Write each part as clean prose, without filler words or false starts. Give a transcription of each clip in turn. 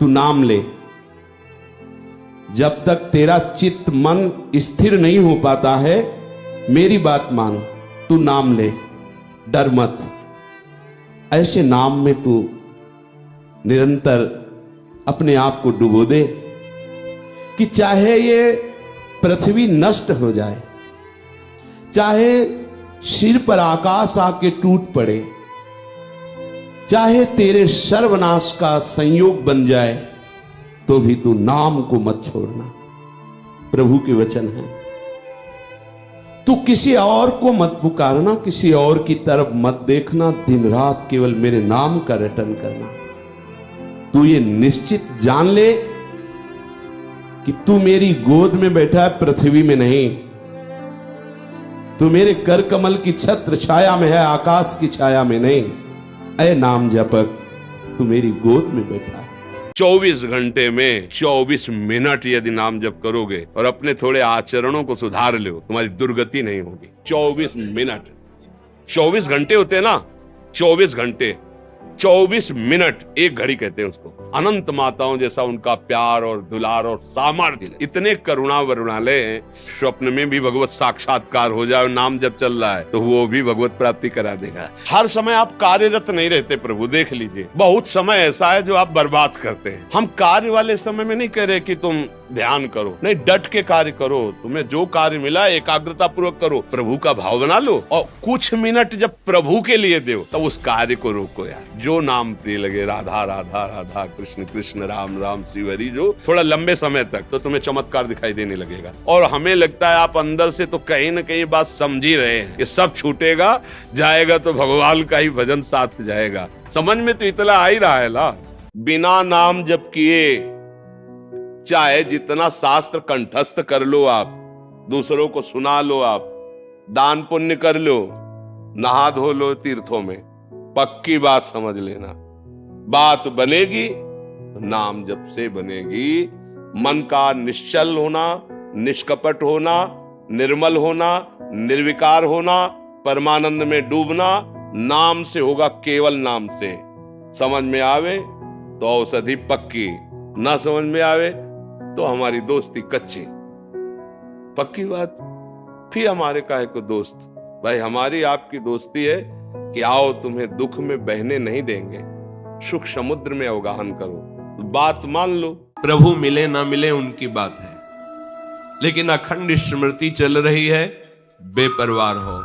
तू नाम ले। जब तक तेरा चित्त मन स्थिर नहीं हो पाता है, मेरी बात मान, तू नाम ले, डर मत। ऐसे नाम में तू निरंतर अपने आप को डुबो दे कि चाहे ये पृथ्वी नष्ट हो जाए, चाहे सिर पर आकाश आके टूट पड़े, चाहे तेरे सर्वनाश का संयोग बन जाए, तो भी तू नाम को मत छोड़ना। प्रभु के वचन है। तू किसी और को मत पुकारना, किसी और की तरफ मत देखना, दिन रात केवल मेरे नाम का रटन करना। तू ये निश्चित जान ले कि तू मेरी गोद में बैठा है, पृथ्वी में नहीं। तू मेरे कर कमल की छत्र छाया में है, आकाश की छाया में नहीं। ऐ नाम जपक, तू मेरी गोद में बैठा है। 24 घंटे में 24 मिनट यदि नाम जप करोगे और अपने थोड़े आचरणों को सुधार लो, तुम्हारी दुर्गति नहीं होगी। 24 मिनट, 24 घंटे होते हैं ना, 24 घंटे, 24 मिनट, एक घड़ी कहते हैं उसको। अनंत माताओं जैसा उनका प्यार और दुलार और सामर्थ्य, इतने करुणा वरुणालय हैं। स्वप्न में भी भगवत साक्षात्कार हो जाए, नाम जब चल रहा है तो वो भी भगवत प्राप्ति करा देगा। हर समय आप कार्यरत नहीं रहते, प्रभु देख लीजिए, बहुत समय ऐसा है जो आप बर्बाद करते हैं। हम कार्य वाले समय में नहीं कह रहे कि तुम ध्यान करो, नहीं, डट के कार्य करो। तुम्हें जो कार्य मिला एकाग्रता पूर्वक करो, प्रभु का भाव बना लो और कुछ मिनट जब प्रभु के लिए दो, तब उस कार्य को रोको यार। जो नाम प्रिय लगे, राधा राधा राधा, कृष्ण कृष्ण, राम राम, शिव हरि, जो थोड़ा लंबे समय तक, तो तुम्हें चमत्कार दिखाई देने लगेगा। और हमें लगता है आप अंदर से तो कहीं न कहीं बात समझ ही रहे हैं, ये सब छूटेगा, जाएगा तो भगवान का ही भजन साथ जाएगा। समझ में तो इतना आ ही रहा है ना। बिना नाम जप किए चाहे जितना शास्त्र कंठस्थ कर लो आप, दूसरों को सुना लो आप, दान पुण्य कर लो, नहा धो लो तीर्थों में, पक्की बात समझ लेना, बात बनेगी तो नाम जप से बनेगी। मन का निश्चल होना, निष्कपट होना, निर्मल होना, निर्विकार होना, परमानंद में डूबना, नाम से होगा, केवल नाम से। समझ में आवे तो औषधि पक्की, ना समझ में आवे तो हमारी दोस्ती कच्ची। पक्की बात, फिर हमारे काहे को दोस्त? भाई हमारी आपकी दोस्ती है कि आओ तुम्हें दुख में बहने नहीं देंगे, सुख समुद्र में अवगाहन करो, बात मान लो। प्रभु मिले ना मिले उनकी बात है, लेकिन अखंड स्मृति चल रही है, बेपरवाह हो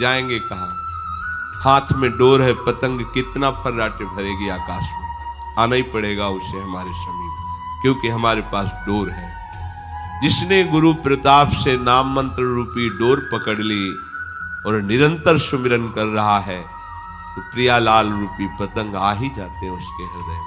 जाएंगे कहां? हाथ में डोर है, पतंग कितना फर्राटे भरेगी आकाश में, आना ही पड़ेगा उसे हमारे समीप, क्योंकि हमारे पास डोर है। जिसने गुरु प्रताप से नाम मंत्र रूपी डोर पकड़ ली और निरंतर सुमिरन कर रहा है, तो प्रियालाल रूपी पतंग आ ही जाते हैं उसके हृदय में।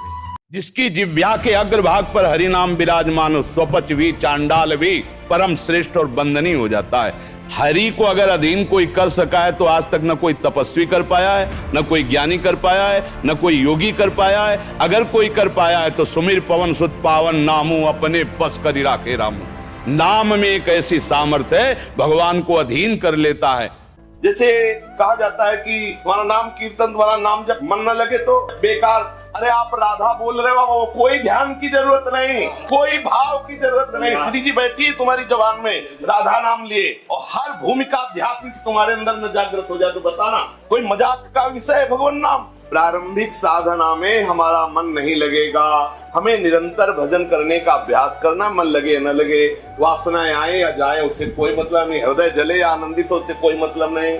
जिसकी जिह्वा के अग्रभाग पर हरि नाम विराजमान हो, स्वपच भी चांडाल भी परम श्रेष्ठ और बंदनीय हो जाता है। हरि को अगर अधीन कोई कर सका है तो आज तक न कोई तपस्वी कर पाया है, न कोई ज्ञानी कर पाया है, न कोई योगी कर पाया है। अगर कोई कर पाया है तो सुमिर पवन सुत पावन, नामू अपने बस करि राखे रामू। नाम में एक ऐसी सामर्थ्य है, भगवान को अधीन कर लेता है। जैसे कहा जाता है कि तुम्हारा नाम कीर्तन, तुम्हारा नाम जब मन न लगे तो बेकार। अरे आप राधा बोल रहे हो, कोई ध्यान की जरूरत नहीं, कोई भाव की जरूरत नहीं। श्री जी बैठी है तुम्हारी जबान में, राधा नाम लिए, और हर भूमिका अध्यात्म की तुम्हारे अंदर न जागृत हो जाए तो बताना कोई मजाक का विषय है भगवान नाम? प्रारंभिक साधना में हमारा मन नहीं लगेगा, हमें निरंतर भजन करने का अभ्यास करना। मन लगे न लगे, वासनाएं आए या जाए, उससे कोई मतलब नहीं, हृदय जले या आनंदित हो, उससे कोई मतलब नहीं।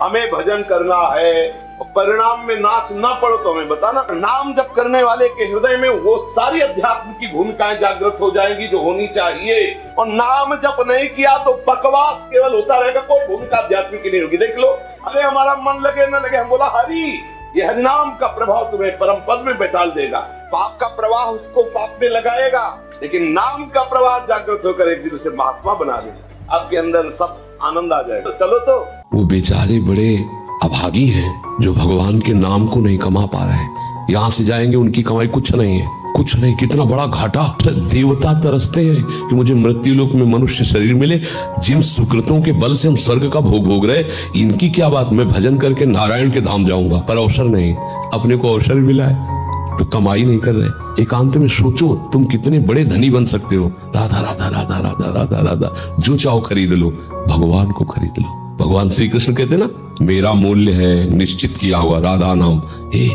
हमें भजन करना है, परिणाम में नाच ना पड़ो तो हमें बताना। नाम जप करने वाले के हृदय में वो सारी अध्यात्म की भूमिकाएं जागृत हो जाएंगी जो होनी चाहिए। और नाम जप नहीं किया तो बकवास केवल होता रहेगा, कोई भूमिका अध्यात्म की नहीं होगी। देख लो, अरे हमारा मन लगे ना लगे, हम बोला हरि, ये नाम का प्रभाव तुम्हें परम पद में बैठाल देगा। पाप का प्रवाह उसको पाप में लगाएगा, लेकिन नाम का प्रवाह जागृत होकर एक दिन उसे महात्मा बना देगा। आपके अंदर सब आनंद आ जाएगा। तो चलो, तो वो बेचारे बड़े अभागी हैं जो भगवान के नाम को नहीं कमा पा रहे हैं। यहाँ से जाएंगे उनकी कमाई कुछ नहीं है, कुछ नहीं। कितना बड़ा घाटा। देवता तरसते हैं कि मुझे मृत्युलोक में मनुष्य शरीर मिले, जिन सुकृतों के बल से हम स्वर्ग का भोग भोग रहे, इनकी क्या बात। मैं भजन करके नारायण के धाम जाऊंगा, पर अवसर नहीं। अपने को अवसर मिला है तो कमाई नहीं कर रहे। एकांत में सोचो तुम कितने बड़े धनी बन सकते हो। राधा राधा राधा राधा राधा राधा, जो चाहो खरीद लो, भगवान को खरीद लो। भगवान श्री कृष्ण कहते ना, मेरा मूल्य है निश्चित किया हुआ राधा नाम। हे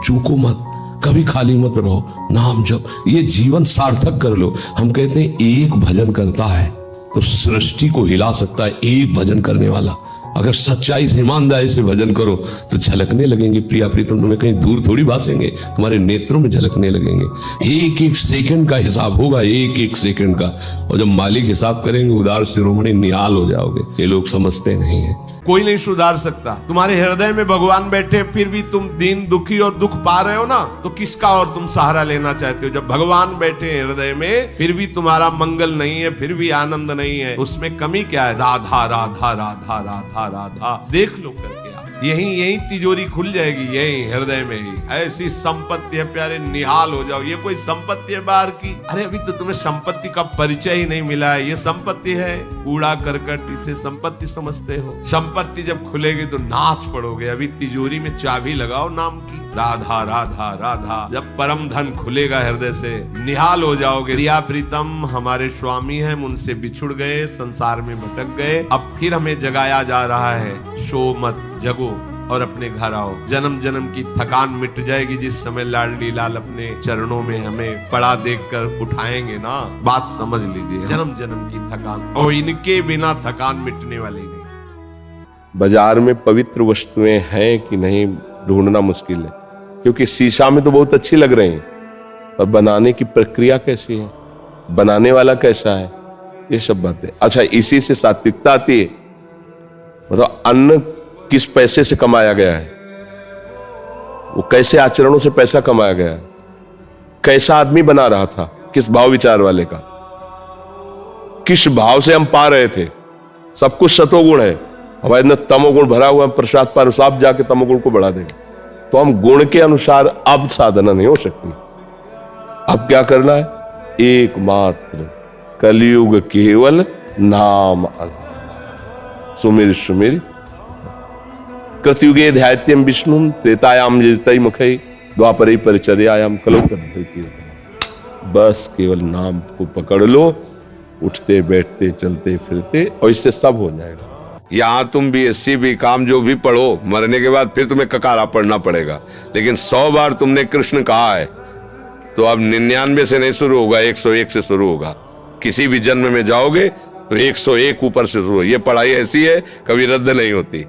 चूको मत, कभी खाली मत रहो, नाम जप, ये जीवन सार्थक कर लो। हम कहते हैं एक भजन करता है तो सृष्टि को हिला सकता है, एक भजन करने वाला। अगर सच्चाई से ईमानदारी से भजन करो तो झलकने लगेंगे प्रिया प्रीतम, तुम्हें कहीं दूर थोड़ी भासेंगे, तुम्हारे नेत्रों में झलकने लगेंगे। एक एक सेकंड का हिसाब होगा, एक एक सेकंड का। और जब मालिक हिसाब करेंगे उदार शिरोमणि निहाल हो जाओगे। ये लोग समझते नहीं है। कोई नहीं सुधार सकता। तुम्हारे हृदय में भगवान बैठे फिर भी तुम दीन दुखी और दुख पा रहे हो ना, तो किसका और तुम सहारा लेना चाहते हो? जब भगवान बैठे हृदय में फिर भी तुम्हारा मंगल नहीं है, फिर भी आनंद नहीं है, उसमें कमी क्या है? राधा राधा राधा राधा राधा देख लो करके आप। यही तिजोरी खुल जाएगी, यही हृदय में ही। ऐसी संपत्ति है प्यारे, निहाल हो जाओ। ये कोई संपत्ति है बाहर की? अरे अभी तो तुम्हें संपत्ति का परिचय ही नहीं मिला है। ये संपत्ति है कूड़ा करकट, इसे संपत्ति समझते हो? संपत्ति जब खुलेगी तो नाच पड़ोगे। अभी तिजोरी में चाबी लगाओ नाम की, राधा राधा राधा। जब परम धन खुलेगा हृदय से, निहाल हो जाओगे। प्रिया प्रीतम हमारे स्वामी हैं, उनसे बिछुड़ गए, संसार में भटक गए, अब फिर हमें जगाया जा रहा है। सो मत, जगो और अपने घर आओ। जन्म जन्म की थकान मिट जाएगी जिस समय लाडली लाल अपने चरणों में हमें पड़ा देखकर उठाएंगे ना। बात समझ लीजिए, जन्म जन्म की थकान, और इनके बिना थकान मिटने वाली नहीं। बाजार में पवित्र वस्तुएं हैं कि नहीं ढूंढना मुश्किल है, क्योंकि शीशा में तो बहुत अच्छी लग रही हैं, पर बनाने की प्रक्रिया कैसी है, बनाने वाला कैसा है, ये सब बातें। अच्छा, इसी से सात्विकता आती है। मतलब अन्न किस पैसे से कमाया गया है, वो कैसे आचरणों से पैसा कमाया गया है, कैसा आदमी बना रहा था, किस भाव विचार वाले का, किस भाव से हम पा रहे थे। सब कुछ सतोगुण है, हमारे अंदर तमोगुण भरा हुआ है। प्रसाद पर आप जाके तमोगुण को बढ़ा देंगे तो हम गुण के अनुसार अब साधना नहीं हो सकती। अब क्या करना है? एकमात्र कलयुग केवल नाम आधार। सुमिर सुमिर कृतयुगे ध्यायत्यम विष्णु त्रेतायाम जयतई मुखई द्वापरे परिचर्यायाम कलो कर। बस केवल नाम को पकड़ लो, उठते बैठते चलते फिरते, और इससे सब हो जाएगा। यहाँ तुम BSc BCom जो भी पढ़ो, मरने के बाद फिर तुम्हें ककारा पढ़ना पड़ेगा। लेकिन 100 बार तुमने कृष्ण कहा है तो अब 99 से नहीं शुरू होगा, 101 से शुरू होगा। किसी भी जन्म में जाओगे तो 101 ऊपर से शुरू। ये पढ़ाई ऐसी है, कभी रद्द नहीं होती।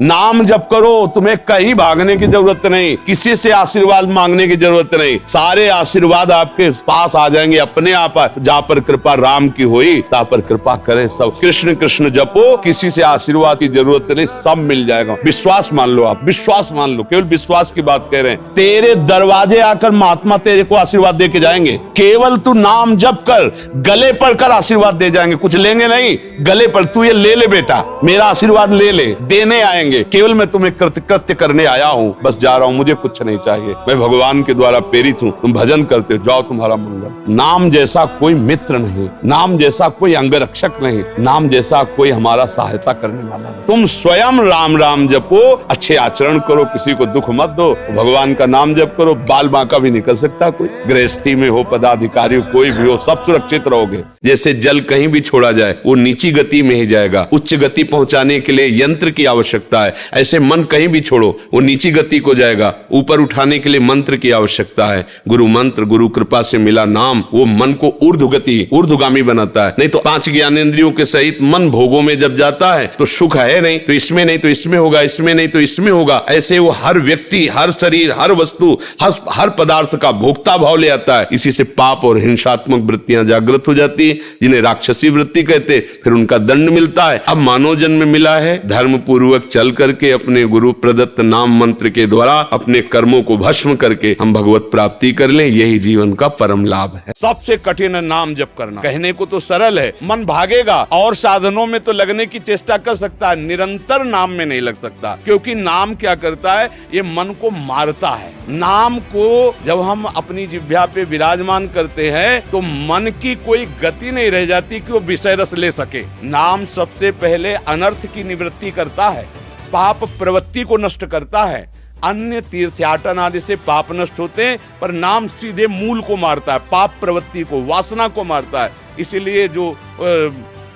नाम जप करो, तुम्हें कहीं भागने की जरूरत नहीं, किसी से आशीर्वाद मांगने की जरूरत नहीं। सारे आशीर्वाद आपके पास आ जाएंगे अपने आप। जहाँ पर कृपा राम की हुई तहाँ पर कृपा करे सब। कृष्ण कृष्ण जपो, किसी से आशीर्वाद की जरूरत नहीं, सब मिल जाएगा। विश्वास मान लो, आप विश्वास मान लो, केवल विश्वास की बात कह रहे हैं। तेरे दरवाजे आकर महात्मा तेरे को आशीर्वाद दे के जाएंगे। केवल तू नाम जप कर, गले पड़कर आशीर्वाद दे जाएंगे। कुछ लेंगे नहीं, गले पड़, तू ये ले ले बेटा, मेरा आशीर्वाद ले ले, देने आएंगे। केवल मैं तुम्हें कृत्य करने आया हूँ, बस जा रहा हूँ, मुझे कुछ नहीं चाहिए। मैं भगवान के द्वारा प्रेरित हूँ, तुम भजन करते हो, जाओ तुम्हारा मंगल। नाम जैसा कोई मित्र नहीं, नाम जैसा कोई अंगरक्षक नहीं, नाम जैसा कोई हमारा सहायता करने वाला नहीं। तुम स्वयं राम राम जपो, अच्छे आचरण करो, किसी को दुख मत दो, भगवान का नाम जप करो। बाल बांका भी निकल सकता कोई, गृहस्थी में हो, पदाधिकारी कोई भी हो, सब सुरक्षित रहोगे। जैसे जल कहीं भी छोड़ा जाए वो नीची गति में ही जाएगा, उच्च गति पहुंचाने के लिए यंत्र की आवश्यकता है। ऐसे मन कहीं भी छोड़ो वो नीची गति को जाएगा, ऊपर उठाने के लिए मंत्र की आवश्यकता है। गुरु मंत्र, गुरु कृपा से मिला नाम, वो मन को ऊर्ध्वगति, ऊर्ध्वगामी बनाता है। नहीं तो 5 ज्ञानेंद्रियों के सहित मन भोगों में जब जाता है तो सुख है नहीं, तो इसमें नहीं तो इसमें होगा, इसमें नहीं तो इसमें होगा। ऐसे वो हर व्यक्ति, हर शरीर, हर वस्तु, हर पदार्थ का भोक्ता भाव ले आता है। इसी से पाप और हिंसात्मक वृत्तियां जागृत हो जाती है, जिन्हें राक्षसी वृत्ति कहते, फिर उनका दंड मिलता है। अब मानव जन्म मिला है, धर्म पूर्वक चल करके अपने गुरु प्रदत्त नाम मंत्र के द्वारा अपने कर्मों को भस्म करके हम भगवत प्राप्ति कर लें, यही जीवन का परम लाभ है। सबसे कठिन है नाम जप करना। कहने को तो सरल है, मन भागेगा और साधनों में तो लगने की चेष्टा कर सकता है, निरंतर नाम में नहीं लग सकता। क्योंकि नाम क्या करता है, ये मन को मारता है। नाम को जब हम अपनी जिह्वा पे विराजमान करते हैं तो मन की कोई गति नहीं रह जाती कि वो विषय रस ले सके। नाम सबसे पहले अनर्थ की निवृत्ति करता है, पाप प्रवृत्ति को नष्ट करता है, अन्य तीर्थयाटन आदि से पाप नष्ट होते हैं, पर नाम सीधे मूल को मारता है, पाप प्रवृत्ति को, वासना को मारता है। इसीलिए जो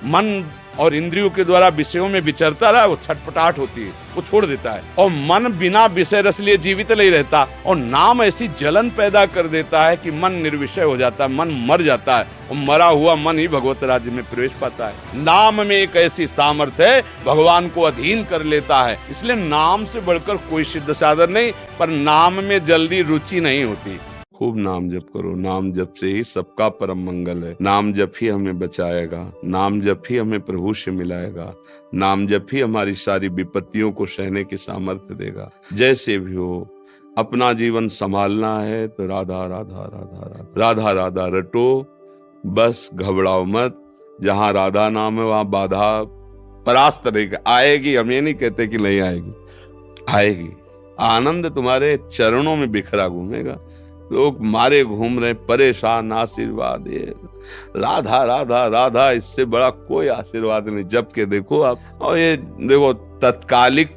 मन और इंद्रियों के द्वारा विषयों में विचरता रहा, वो छटपटाहट होती है, वो छोड़ देता है। और मन बिना विषय रस लिए जीवित नहीं रहता, और नाम ऐसी जलन पैदा कर देता है कि मन निर्विषय हो जाता है, मन मर जाता है, और मरा हुआ मन ही भगवत राज्य में प्रवेश पाता है। नाम में एक ऐसी सामर्थ्य है, भगवान को अधीन कर लेता है। इसलिए नाम से बढ़कर कोई सिद्ध साधन नहीं, पर नाम में जल्दी रुचि नहीं होती। खूब नाम जप करो, नाम जप से ही सबका परम मंगल है। नाम जप ही हमें बचाएगा, नाम जप ही हमें प्रभु से मिलाएगा, नाम जप ही हमारी सारी विपत्तियों को सहने की सामर्थ्य देगा। जैसे भी हो, अपना जीवन संभालना है तो राधा राधा राधा राधा राधा राधा रटो, बस घबराओ मत। जहां राधा नाम है वहां बाधा परास्त रहेगी, आएगी। हम ये नहीं कहते कि नहीं आएगी, आएगी। आनंद तुम्हारे चरणों में बिखरा घूमेगा। लोग मारे घूम रहे, परेशान, आशीर्वाद ये राधा राधा राधा, इससे बड़ा कोई आशीर्वाद नहीं। जब के देखो आप, और ये देखो तत्कालिक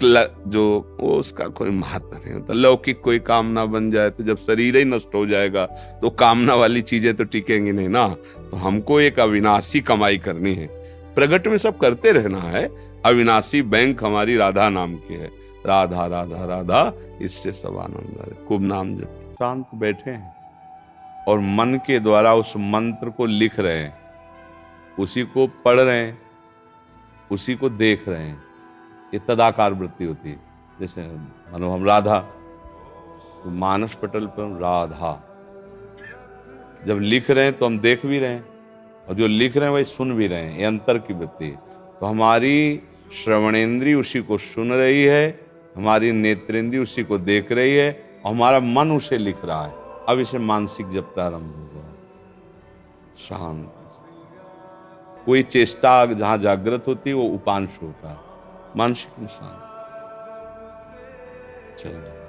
जो वो उसका कोई महत्व नहीं होता। लौकिक कोई कामना बन जाए तो जब शरीर ही नष्ट हो जाएगा तो कामना वाली चीजें तो टिकेंगी नहीं ना। तो हमको एक अविनाशी कमाई करनी है, प्रगट में सब करते रहना है। अविनाशी बैंक हमारी राधा नाम की है, राधा राधा राधा, इससे सब आनंद है। खूब नाम जप, शांत बैठे हैं और मन के द्वारा उस मंत्र को लिख रहे हैं, उसी को पढ़ रहे हैं, उसी को देख रहे हैं। ये तदाकार वृत्ति होती है। जैसे मानो हम राधा, तो मानस पटल पर राधा जब लिख रहे हैं तो हम देख भी रहे हैं, और जो लिख रहे हैं वही सुन भी रहे हैं। ये अंतर की वृत्ति है। तो हमारी श्रवणेंद्रिय उसी को सुन रही है, हमारी नेत्रेंद्रिय उसी को देख रही है, और हमारा मन उसे लिख रहा है। अब इसे मानसिक जप प्रारंभ हो गया। शांत, कोई चेष्टा जहां जागृत होती है वो उपांश होता है, मानसिक में शांत। चलिए।